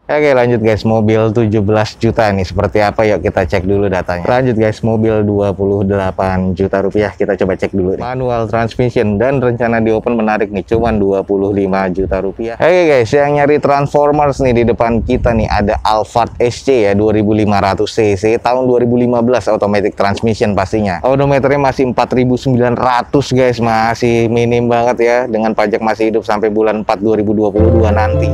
Oke lanjut guys, mobil 17 juta nih seperti apa, yuk kita cek dulu datanya. Lanjut guys, mobil 28 juta rupiah, kita coba cek dulu nih. Manual transmission dan rencana di open menarik nih, cuman 25 juta rupiah. Oke guys, yang nyari Transformers nih, di depan kita nih ada Alphard SC ya, 2500 cc tahun 2015, automatic transmission pastinya. Odometernya masih 4900 guys, masih minim banget ya, dengan pajak masih hidup sampai bulan 4 2022 nanti.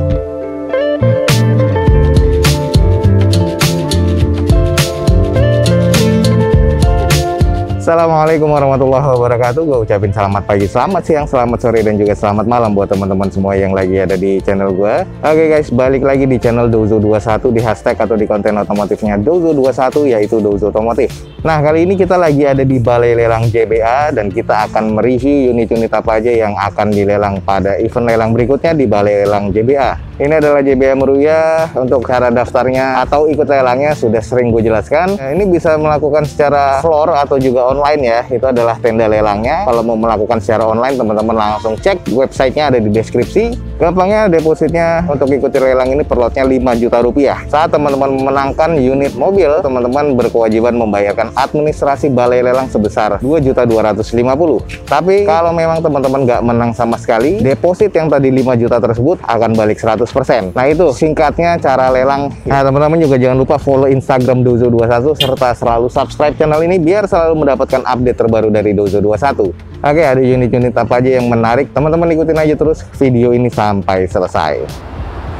Assalamualaikum warahmatullahi wabarakatuh. Gue ucapin selamat pagi, selamat siang, selamat sore, dan juga selamat malam buat teman-teman semua yang lagi ada di channel gue. Oke guys, balik lagi di channel Dozo21, di hashtag atau di konten otomotifnya Dozo21, yaitu Dozo Otomotif. Nah, kali ini kita lagi ada di Balai Lelang JBA dan kita akan mereview unit-unit apa aja yang akan dilelang pada event lelang berikutnya di Balai Lelang JBA. Ini adalah JBA Meruya. Untuk cara daftarnya atau ikut lelangnya sudah sering gue jelaskan. Nah, ini bisa melakukan secara floor atau juga online ya. Itu adalah tenda lelangnya. Kalau mau melakukan secara online, teman-teman langsung cek websitenya, ada di deskripsi. Gampangnya depositnya untuk ikuti lelang ini per lotnya 5 juta rupiah. Saat teman-teman memenangkan unit mobil, teman-teman berkewajiban membayarkan administrasi balai lelang sebesar 2.250.000. Tapi kalau memang teman-teman nggak menang sama sekali, deposit yang tadi 5 juta tersebut akan balik 100%. Nah, itu singkatnya cara lelang. Nah, teman-teman juga jangan lupa follow Instagram Dozo21 serta selalu subscribe channel ini biar selalu mendapatkan update terbaru dari Dozo21. Oke, ada unit-unit apa aja yang menarik, teman-teman ikutin aja terus video ini sampai selesai.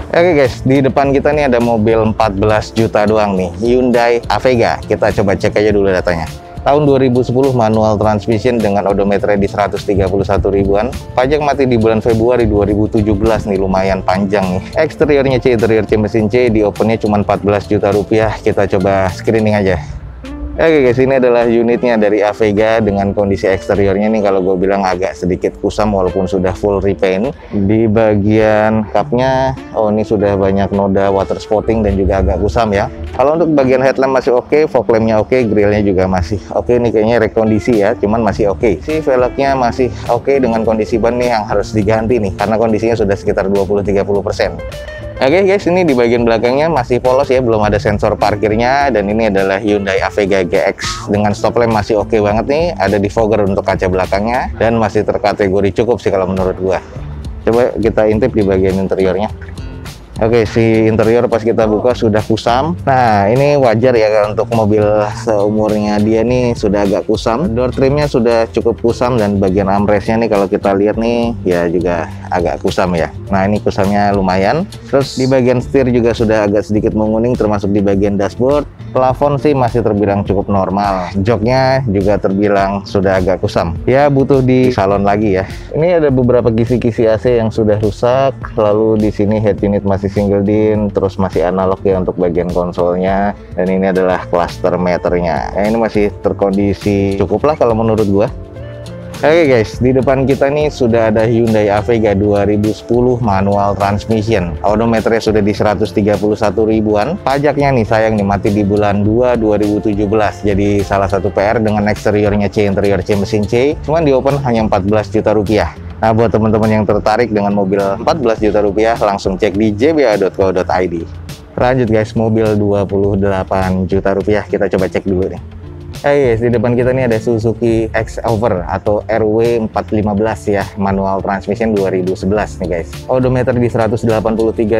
Oke guys, di depan kita nih ada mobil 14 juta doang nih, Hyundai Avega. Kita coba cek aja dulu datanya. Tahun 2010, manual transmission dengan odometernya di 131 ribuan. Pajak mati di bulan Februari 2017 nih, lumayan panjang nih. Eksteriornya C, interior C, mesin C, di opennya cuma 14 juta rupiah. Kita coba screening aja. Oke guys, ini adalah unitnya dari Avega dengan kondisi eksteriornya nih, kalau gue bilang agak sedikit kusam walaupun sudah full repaint. Di bagian cupnya, oh ini sudah banyak noda water spotting dan juga agak kusam ya. Kalau untuk bagian headlamp masih oke, fog lampnya oke, grillnya juga masih oke. Ini kayaknya rekondisi ya, cuman masih oke. Si velgnya masih oke, dengan kondisi ban nih yang harus diganti nih, karena kondisinya sudah sekitar 20-30%. Oke guys, ini di bagian belakangnya masih polos ya, belum ada sensor parkirnya. Dan ini adalah Hyundai Avega GX dengan stop lamp masih oke banget nih. Ada defogger untuk kaca belakangnya dan masih terkategori cukup sih kalau menurut gua. Coba kita intip di bagian interiornya. Oke, si interior pas kita buka sudah kusam. Nah, ini wajar ya untuk mobil seumurnya dia nih, sudah agak kusam. Door trimnya sudah cukup kusam dan bagian armrestnya nih kalau kita lihat nih ya juga agak kusam ya. Nah, ini kusamnya lumayan. Terus di bagian setir juga sudah agak sedikit menguning, termasuk di bagian dashboard. Plafon sih masih terbilang cukup normal. Joknya juga terbilang sudah agak kusam. Ya butuh di salon lagi ya. Ini ada beberapa kisi-kisi AC yang sudah rusak. Lalu di sini head unit masih single din, terus masih analog ya untuk bagian konsolnya. Dan ini adalah cluster meternya. Ini masih terkondisi cukup lah kalau menurut gua. Oke guys, di depan kita nih sudah ada Hyundai Avega 2010 manual transmission. Odometernya sudah di 131 ribuan. Pajaknya nih sayang nih mati di bulan 2 2017. Jadi salah satu PR dengan eksteriornya C, interior C, mesin C. Cuman di open hanya 14 juta rupiah. Nah, buat teman-teman yang tertarik dengan mobil 14 juta rupiah, langsung cek di jba.co.id. Lanjut guys, mobil 28 juta rupiah. Kita coba cek dulu nih. Guys, di depan kita nih ada Suzuki X-Over atau RW415 ya, manual transmission 2011 nih guys. Odometer di 183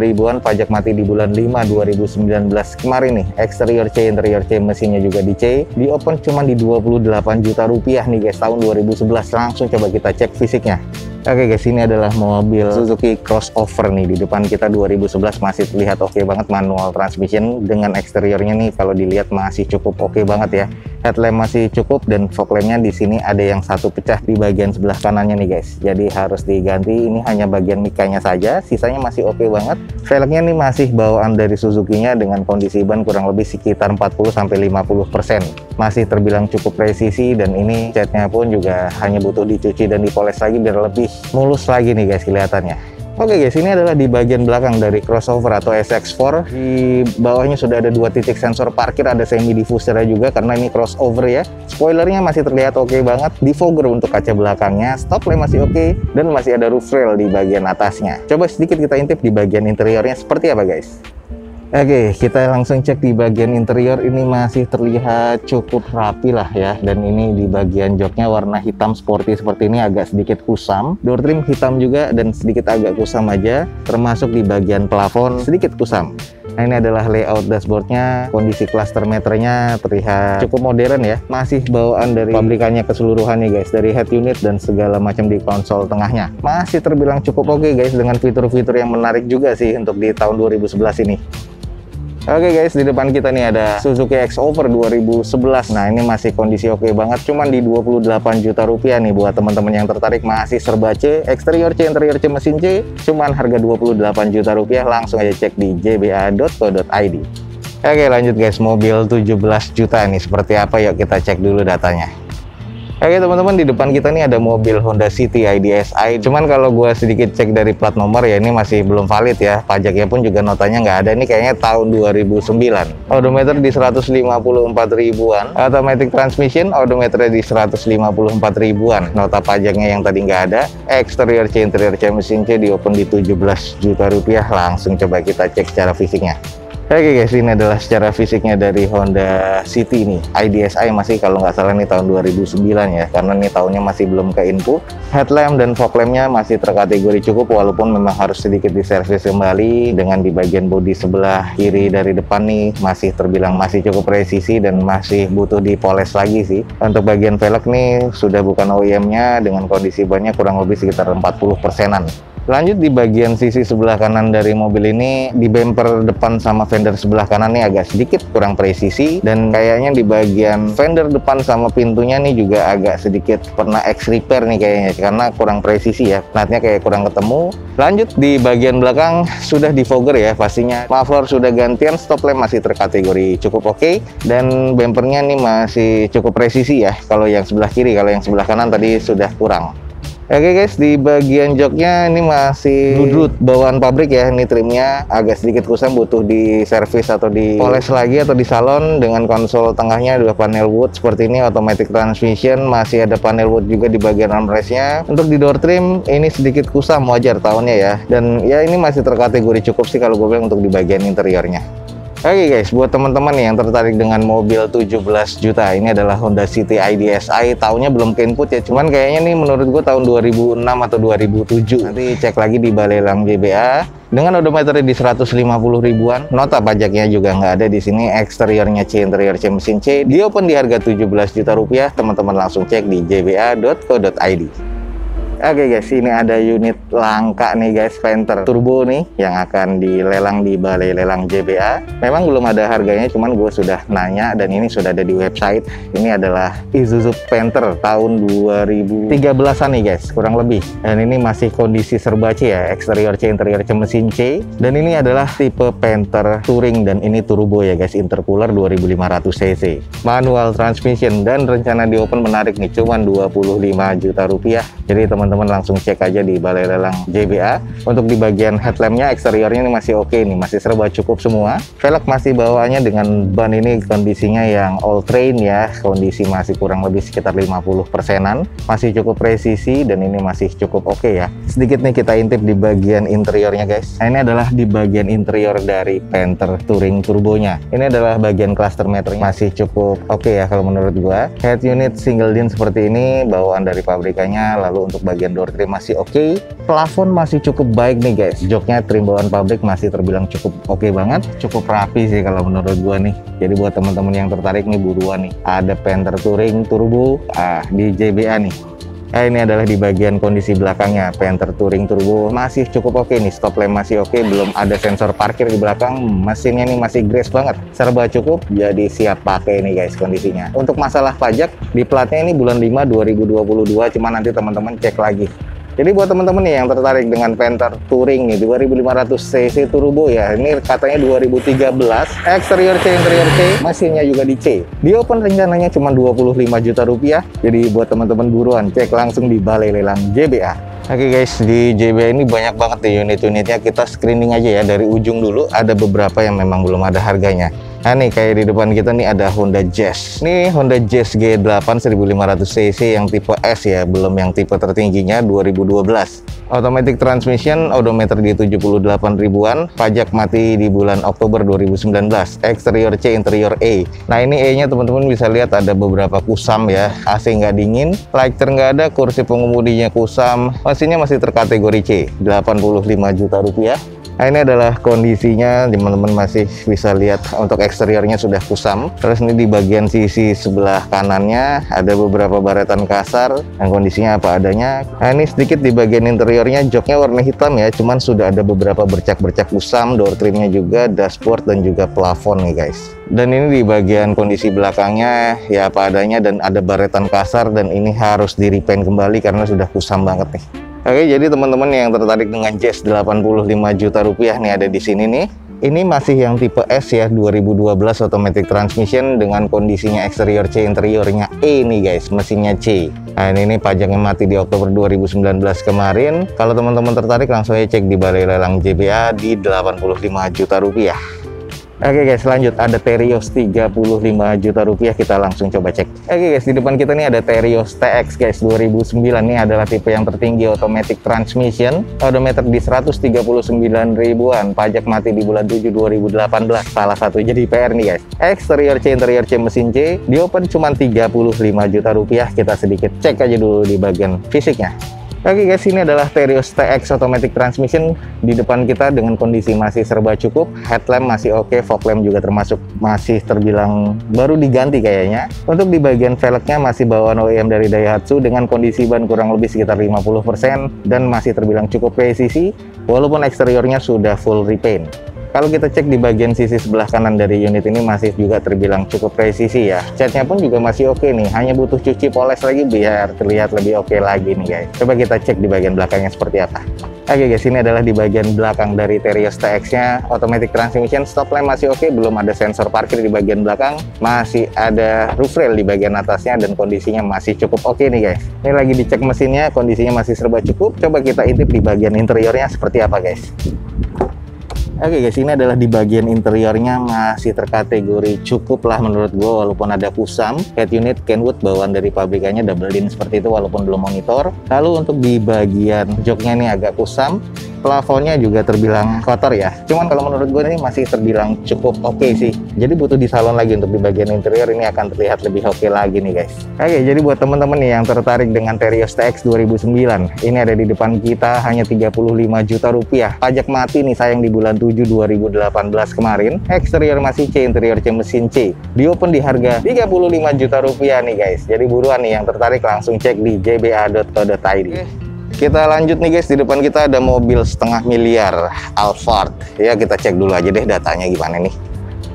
ribuan, pajak mati di bulan 5 2019 kemarin nih. Eksterior C, interior C, mesinnya juga di C. Di open cuma di 28 juta rupiah nih guys, tahun 2011. Langsung coba kita cek fisiknya. Oke guys, ini adalah mobil Suzuki Crossover nih. Di depan kita 2011 masih terlihat oke banget, manual transmission dengan eksteriornya nih kalau dilihat masih cukup oke banget ya. Headlamp masih cukup dan fog lampnya di sini ada yang satu pecah di bagian sebelah kanannya nih guys. Jadi harus diganti, ini hanya bagian mikanya saja, sisanya masih oke banget. Velgnya nih masih bawaan dari Suzuki-nya dengan kondisi ban kurang lebih sekitar 40-50%. Masih terbilang cukup presisi dan ini catnya pun juga hanya butuh dicuci dan dipoles lagi biar lebih mulus lagi nih guys kelihatannya. Oke guys, ini adalah di bagian belakang dari crossover atau SX4. Di bawahnya sudah ada 2 titik sensor parkir, ada semi diffusernya juga karena ini crossover ya. Spoilernya masih terlihat oke banget, defogger untuk kaca belakangnya, stop lamp masih oke, dan masih ada roof rail di bagian atasnya. Coba sedikit kita intip di bagian interiornya seperti apa guys. Oke, kita langsung cek di bagian interior. Ini masih terlihat cukup rapi lah ya. Dan ini di bagian joknya warna hitam sporty seperti ini, agak sedikit kusam. Door trim hitam juga dan sedikit agak kusam aja. Termasuk di bagian plafon sedikit kusam. Nah, ini adalah layout dashboardnya. Kondisi cluster meternya terlihat cukup modern ya. Masih bawaan dari pabrikannya keseluruhan nih guys. Dari head unit dan segala macam di konsol tengahnya. Masih terbilang cukup oke guys, dengan fitur-fitur yang menarik juga sih untuk di tahun 2011 ini. Oke guys, di depan kita nih ada Suzuki X-Over 2011. Nah, ini masih kondisi oke banget, cuman di 28 juta rupiah nih buat teman-teman yang tertarik. Masih serba C, eksterior C, interior C, mesin C, cuman harga 28 juta rupiah. Langsung aja cek di jba.co.id. Oke, lanjut guys, mobil 17 juta nih seperti apa, yuk kita cek dulu datanya. Oke teman-teman, di depan kita nih ada mobil Honda City IDSI. Cuman kalau gua sedikit cek dari plat nomor ya, ini masih belum valid ya. Pajaknya pun juga notanya nggak ada. Ini kayaknya tahun 2009. Odometer di 154 ribuan. Automatic transmission, odometernya di 154 ribuan. Nota pajaknya yang tadi nggak ada. Eksterior C, interior C, mesin C, di open di 17 juta rupiah. Langsung coba kita cek secara fisiknya. Oke guys, ini adalah secara fisiknya dari Honda City nih. IDSI masih kalau nggak salah nih tahun 2009 ya, karena nih tahunnya masih belum ke info. Headlamp dan fog lampnya masih terkategori cukup, walaupun memang harus sedikit diservis kembali. Dengan di bagian bodi sebelah kiri dari depan nih masih terbilang masih cukup presisi dan masih butuh dipoles lagi sih. Untuk bagian velg nih sudah bukan OEM-nya, dengan kondisi bannya kurang lebih sekitar 40%-an. Lanjut di bagian sisi sebelah kanan dari mobil ini, di bumper depan sama fender sebelah kanan nih agak sedikit kurang presisi, dan kayaknya di bagian fender depan sama pintunya nih juga agak sedikit pernah repair nih kayaknya, karena kurang presisi ya, knatnya kayak kurang ketemu. Lanjut di bagian belakang sudah defogger ya pastinya, muffler sudah gantian, stop lamp masih terkategori cukup oke, dan bumpernya nih masih cukup presisi ya kalau yang sebelah kiri. Kalau yang sebelah kanan tadi sudah kurang. Oke guys, di bagian joknya ini masih dudut bawaan pabrik ya. Ini trimnya agak sedikit kusam, butuh di servis atau dipoles lagi atau di salon. Dengan konsol tengahnya dua panel wood seperti ini, automatic transmission, masih ada panel wood juga di bagian armrestnya. Untuk di door trim ini sedikit kusam, wajar tahunnya ya. Dan ya ini masih terkategori cukup sih kalau gue bilang untuk di bagian interiornya. Oke guys, buat teman-teman yang tertarik dengan mobil 17 juta, ini adalah Honda City IDSI. Tahunnya belum ke input ya, cuman kayaknya nih menurut gue tahun 2006 atau 2007. Nanti cek lagi di balai lelang JBA. Dengan odometer di 150 ribuan, nota pajaknya juga nggak ada di sini. Eksteriornya C, interior C, mesin C. Di open di harga 17 juta rupiah. Teman-teman langsung cek di jba.co.id. Oke guys, ini ada unit langka nih guys, Panther Turbo nih yang akan dilelang di balai lelang JBA. Memang belum ada harganya, cuman gue sudah nanya dan ini sudah ada di website. Ini adalah Isuzu Panther tahun 2013an nih guys, kurang lebih. Dan ini masih kondisi serba C ya, eksterior C, interior C, mesin C. Dan ini adalah tipe Panther Touring dan ini turbo ya guys, intercooler 2500 cc. Manual transmission dan rencana di open menarik nih, cuman 25 juta rupiah. Jadi teman-teman langsung cek aja di balai lelang JBA. Untuk di bagian headlampnya, eksteriornya ini masih oke nih, masih serba cukup semua. Velg masih bawaannya dengan ban ini kondisinya yang all terrain ya, kondisi masih kurang lebih sekitar 50%-an, masih cukup presisi dan ini masih cukup oke ya. Sedikit nih kita intip di bagian interiornya guys. Nah, ini adalah di bagian interior dari Panther Touring turbonya. Ini adalah bagian cluster meternya masih cukup oke ya kalau menurut gua. Head unit single din seperti ini bawaan dari pabrikannya. Lalu untuk bagian door trim masih oke. Plafon masih cukup baik nih guys. Joknya trim bawaan pabrik masih terbilang cukup oke banget. Cukup rapi sih kalau menurut gua nih. Jadi buat teman-teman yang tertarik nih, buruan nih. Ada Panther Touring Turbo di JBA nih. Ini adalah di bagian kondisi belakangnya. Panther Touring Turbo masih cukup oke nih. Stop lamp masih oke. Belum ada sensor parkir di belakang. Mesinnya nih masih grace banget. Serba cukup. Jadi siap pakai nih guys kondisinya. Untuk masalah pajak, di platnya ini bulan 5 2022. Cuma nanti teman-teman cek lagi. Jadi buat teman-teman nih yang tertarik dengan Panther Touring nih 2500 cc turbo ya, ini katanya 2013, eksterior C, interior C, mesinnya juga di C. Di open rencananya cuma 25 juta rupiah. Jadi buat teman-teman buruan cek langsung di balai lelang JBA. Oke guys, di JBA ini banyak banget nih unit-unitnya. Kita screening aja ya dari ujung dulu. Ada beberapa yang memang belum ada harganya. Nah nih kayak di depan kita nih ada Honda Jazz. Ini Honda Jazz G8 1500 cc yang tipe S ya, belum yang tipe tertingginya 2012. Automatic transmission, odometer di 78 ribuan, pajak mati di bulan Oktober 2019. Eksterior C, interior E. Nah ini E-nya teman-teman bisa lihat ada beberapa kusam ya, AC nggak dingin, lighter nggak ada, kursi pengemudinya kusam, mesinnya masih terkategori C, 85 juta rupiah. Nah ini adalah kondisinya, teman-teman masih bisa lihat untuk eksteriornya sudah kusam. Terus ini di bagian sisi sebelah kanannya ada beberapa baretan kasar yang kondisinya apa adanya. Nah ini sedikit di bagian interiornya, joknya warna hitam ya, cuman sudah ada beberapa bercak-bercak kusam, door trimnya juga, dashboard dan juga plafon nih guys. Dan ini di bagian kondisi belakangnya ya apa adanya dan ada baretan kasar, dan ini harus di repaint kembali karena sudah kusam banget nih. Oke, jadi teman-teman yang tertarik dengan Jazz 85 juta rupiah nih ada di sini nih. Ini masih yang tipe S ya, 2012 automatic transmission dengan kondisinya eksterior C, interiornya E nih guys, mesinnya C. Nah ini pajaknya mati di Oktober 2019 kemarin. Kalau teman-teman tertarik langsung aja cek di balai lelang JBA di 85 juta rupiah. Oke guys, lanjut ada Terios 35 juta rupiah, kita langsung coba cek. Oke guys, di depan kita nih ada Terios TX guys 2009. Ini adalah tipe yang tertinggi automatic transmission, odometer di 139 ribuan, pajak mati di bulan 7 2018. Salah satu jadi PR nih guys. Eksterior C, interior C, mesin C, di open cuma 35 juta rupiah. Kita sedikit cek aja dulu di bagian fisiknya. Oke guys, ini adalah Terios TX automatic transmission. Di depan kita dengan kondisi masih serba cukup, headlamp masih oke, fog lamp juga termasuk masih terbilang baru diganti kayaknya. Untuk di bagian velgnya masih bawaan OEM dari Daihatsu dengan kondisi ban kurang lebih sekitar 50% dan masih terbilang cukup presisi walaupun eksteriornya sudah full repaint. Kalau kita cek di bagian sisi sebelah kanan dari unit ini masih juga terbilang cukup presisi ya. Catnya pun juga masih oke nih, hanya butuh cuci poles lagi biar terlihat lebih oke lagi nih guys. Coba kita cek di bagian belakangnya seperti apa. Oke guys, ini adalah di bagian belakang dari Terios TX-nya. Automatic transmission, stop lamp masih oke, belum ada sensor parkir di bagian belakang. Masih ada roof rail di bagian atasnya dan kondisinya masih cukup oke nih guys. Ini lagi dicek mesinnya, kondisinya masih serba cukup. Coba kita intip di bagian interiornya seperti apa guys. Oke guys, ini adalah di bagian interiornya masih terkategori cukup lah menurut gue, walaupun ada kusam. Head unit Kenwood bawaan dari pabrikannya double din seperti itu walaupun belum monitor. Lalu untuk di bagian joknya ini agak kusam. Plafonnya juga terbilang kotor ya. Cuman kalau menurut gue ini masih terbilang cukup oke sih. Jadi butuh disalon lagi untuk di bagian interior, ini akan terlihat lebih oke lagi nih guys. Oke, jadi buat teman-teman nih yang tertarik dengan Terios TX 2009, ini ada di depan kita hanya 35 juta rupiah. Pajak mati nih sayang di bulan 7 2018 kemarin. Eksterior masih C, interior C, mesin C. Di open di harga 35 juta rupiah nih guys. Jadi buruan nih yang tertarik langsung cek di jba.co.id. Kita lanjut nih guys, di depan kita ada mobil setengah miliar Alphard. Ya kita cek dulu aja deh datanya gimana nih.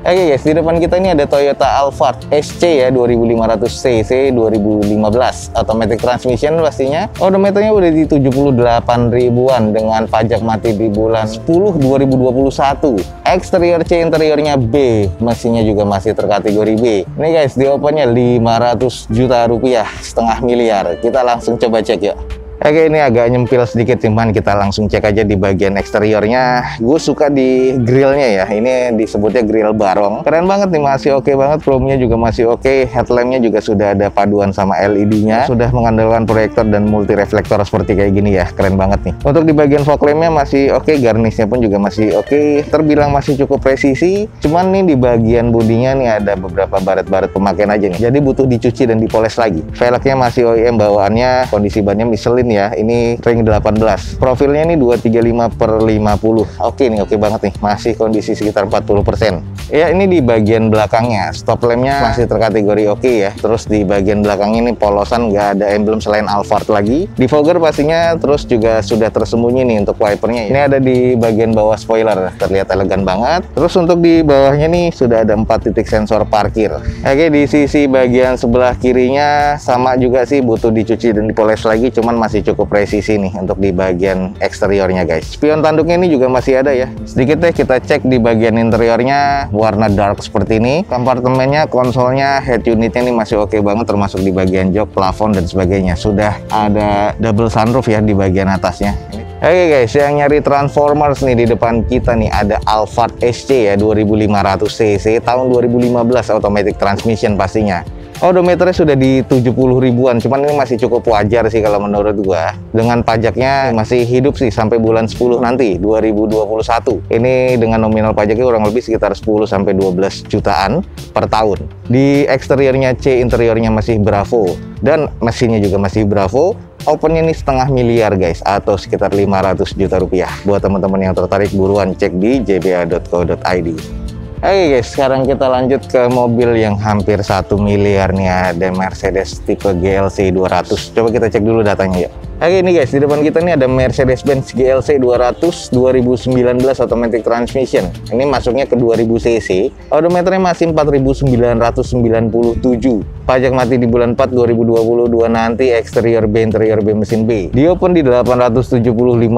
Oke guys, di depan kita ini ada Toyota Alphard SC ya, 2500 cc 2015, automatic transmission pastinya. Odometernya udah di 78 ribuan dengan pajak mati di bulan 10 2021. Eksterior C, interiornya B, mesinnya juga masih terkategori B. Ini guys, di opennya 500 juta rupiah, setengah miliar. Kita langsung coba cek yuk. Oke, ini agak nyempil sedikit, cuman kita langsung cek aja di bagian eksteriornya. Gue suka di grillnya ya, ini disebutnya grill barong. Keren banget nih, masih oke banget, chrome-nya juga masih oke. Headlamp-nya juga sudah ada paduan sama LED-nya. Sudah mengandalkan proyektor dan multi reflektor seperti kayak gini ya, keren banget nih. Untuk di bagian fog lamp-nya masih oke, garnisnya pun juga masih oke. Terbilang masih cukup presisi. Cuman nih di bagian bodinya nih ada beberapa baret-baret pemakaian aja nih. Jadi butuh dicuci dan dipoles lagi. Velgnya masih OEM bawaannya, kondisi bannya Michelin ya, ini ring 18. Profilnya ini 235/50. Oke nih, oke banget nih, masih kondisi sekitar 40%. Ya ini di bagian belakangnya, stop lampnya masih terkategori oke ya. Terus di bagian belakangnya ini polosan, nggak ada emblem selain Alphard lagi. Di fogger pastinya, terus juga sudah tersembunyi nih untuk wipernya. Ini ada di bagian bawah spoiler, terlihat elegan banget. Terus untuk di bawahnya nih sudah ada 4 titik sensor parkir. Oke, di sisi bagian sebelah kirinya sama juga sih, butuh dicuci dan dipoles lagi, cuman masih cukup presisi nih untuk di bagian eksteriornya guys. Spion tanduknya ini juga masih ada ya. Sedikit deh kita cek di bagian interiornya, warna dark seperti ini. Kompartemennya, konsolnya, head unitnya ini masih oke banget, termasuk di bagian jok, plafon dan sebagainya. Sudah ada double sunroof ya di bagian atasnya. Oke guys, yang nyari Transformers nih, di depan kita nih ada Alphard SC ya, 2500 cc tahun 2015, automatic transmission pastinya. Odometernya sudah di 70 ribuan, cuman ini masih cukup wajar sih kalau menurut gua. Dengan pajaknya masih hidup sih sampai bulan 10 nanti, 2021. Ini dengan nominal pajaknya kurang lebih sekitar 10 sampai 12 jutaan per tahun. Di eksteriornya C, interiornya masih Bravo, dan mesinnya juga masih Bravo. Opennya ini setengah miliar guys, atau sekitar 500 juta rupiah. Buat teman-teman yang tertarik, buruan cek di jba.co.id. Oke guys, sekarang kita lanjut ke mobil yang hampir 1 miliar nih, ada Mercedes tipe GLC 200. Coba kita cek dulu datanya ya. Oke, ini guys, di depan kita nih ada Mercedes-Benz GLC 200 2019 automatic transmission. Ini masuknya ke 2000 cc. Odometernya masih 4997. Pajak mati di bulan 4 2022 nanti. Eksterior B, interior B, mesin B. Di open di 875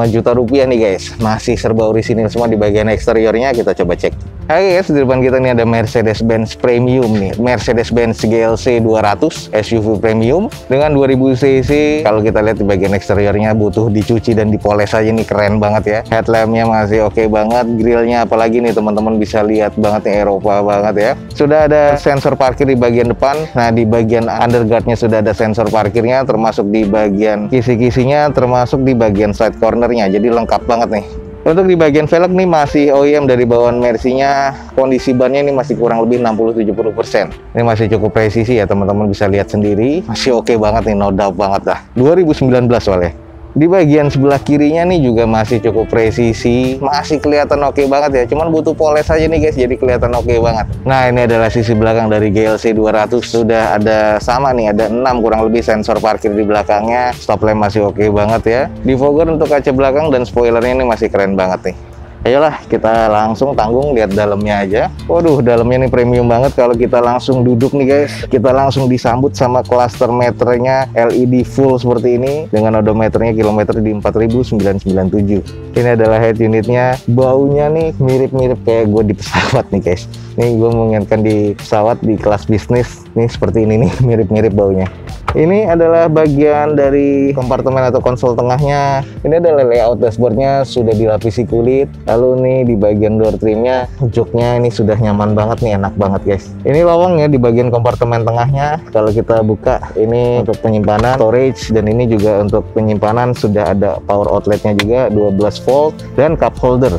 juta rupiah nih guys. Masih serba orisinil semua di bagian eksteriornya. Kita coba cek. Oke guys, di depan kita nih ada Mercedes-Benz Premium nih. Mercedes-Benz GLC 200 SUV Premium dengan 2000 cc. Kalau kita lihat di bagian eksteriornya butuh dicuci dan dipoles aja nih, keren banget ya. Headlampnya masih oke banget, grillnya apalagi nih teman-teman bisa lihat banget nih, Eropa banget ya. Sudah ada sensor parkir di bagian depan. Nah, di bagian underguardnya sudah ada sensor parkirnya, termasuk di bagian kisi-kisinya, termasuk di bagian side cornernya. Jadi lengkap banget nih. Untuk di bagian velg nih masih OEM dari bawaan Mercy-nya. Kondisi bannya ini masih kurang lebih 60-70%. Ini masih cukup presisi ya, teman-teman bisa lihat sendiri. Masih oke banget nih, no doubt banget dah. 2019 soalnya. Di bagian sebelah kirinya nih juga masih cukup presisi, masih kelihatan oke banget ya. Cuman butuh poles aja nih guys, jadi kelihatan oke banget. Nah, ini adalah sisi belakang dari GLC 200. Sudah ada sama nih, ada 6 kurang lebih sensor parkir di belakangnya. Stop lamp masih oke banget ya. Defogger untuk kaca belakang dan spoilernya ini masih keren banget nih. Ayolah, kita langsung tanggung lihat dalamnya aja. Waduh, dalamnya nih premium banget. Kalau kita langsung duduk nih guys, kita langsung disambut sama cluster meternya LED full seperti ini, dengan odometernya kilometer di 4997. Ini adalah head unitnya. Baunya nih mirip-mirip kayak gue di pesawat nih guys. Nih gue mengingatkan di pesawat di kelas bisnis nih, seperti ini nih, mirip-mirip baunya. Ini adalah bagian dari kompartemen atau konsol tengahnya. Ini adalah layout dashboardnya, sudah dilapisi kulit. Lalu nih di bagian door trimnya, joknya ini sudah nyaman banget nih, enak banget guys. Ini lowongnya di bagian kompartemen tengahnya. Kalau kita buka, ini untuk penyimpanan storage, dan ini juga untuk penyimpanan. Sudah ada power outletnya juga, 12 volt, dan cup holder.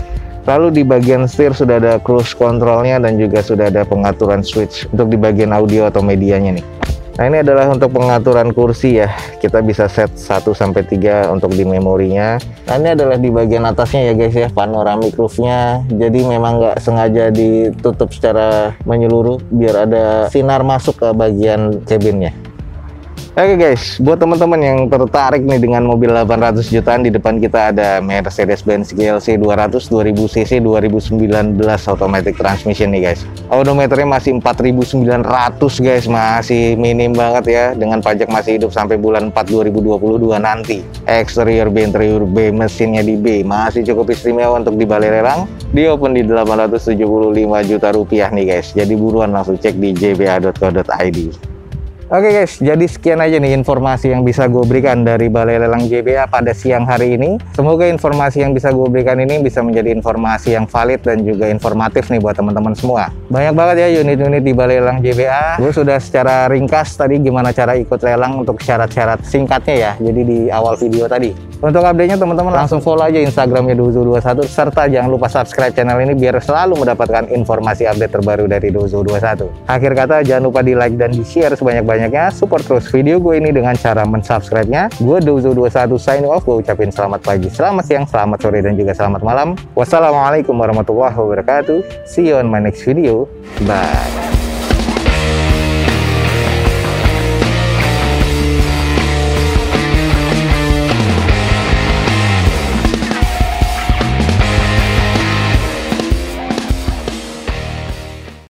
Lalu di bagian setir sudah ada cruise controlnya, dan juga sudah ada pengaturan switch untuk di bagian audio atau medianya nih. Nah, ini adalah untuk pengaturan kursi ya. Kita bisa set 1-3 untuk di memorinya. Nah, ini adalah di bagian atasnya ya guys ya, panoramic roofnya. Jadi memang nggak sengaja ditutup secara menyeluruh biar ada sinar masuk ke bagian cabinnya. Oke guys, buat teman-teman yang tertarik nih dengan mobil 800 jutaan, di depan kita ada Mercedes-Benz GLC 200 2000 cc 2019 automatic transmission nih guys. Odometernya masih 4900 guys, masih minim banget ya, dengan pajak masih hidup sampai bulan 4 2022 nanti. Eksterior B, interior B, mesinnya di B, masih cukup istimewa untuk di balai lelang. Di open di 875 juta rupiah nih guys. Jadi buruan langsung cek di jba.co.id. Oke guys, jadi sekian aja nih informasi yang bisa gue berikan dari Balai Lelang JBA pada siang hari ini. Semoga informasi yang bisa gue berikan ini bisa menjadi informasi yang valid dan juga informatif nih buat teman-teman semua. Banyak banget ya unit-unit di Balai Lelang JBA. Gue sudah secara ringkas tadi gimana cara ikut lelang untuk syarat-syarat singkatnya ya, jadi di awal video tadi. Untuk update-nya teman-teman langsung follow aja Instagramnya Dozo21, serta jangan lupa subscribe channel ini biar selalu mendapatkan informasi update terbaru dari Dozo21. Akhir kata, jangan lupa di like dan di share sebanyak-banyaknya. Support terus video gue ini dengan cara mensubscribe-nya. Gue Dozo21 signing off. Gue ucapin selamat pagi, selamat siang, selamat sore, dan juga selamat malam. Wassalamualaikum warahmatullahi wabarakatuh. See you on my next video. Bye.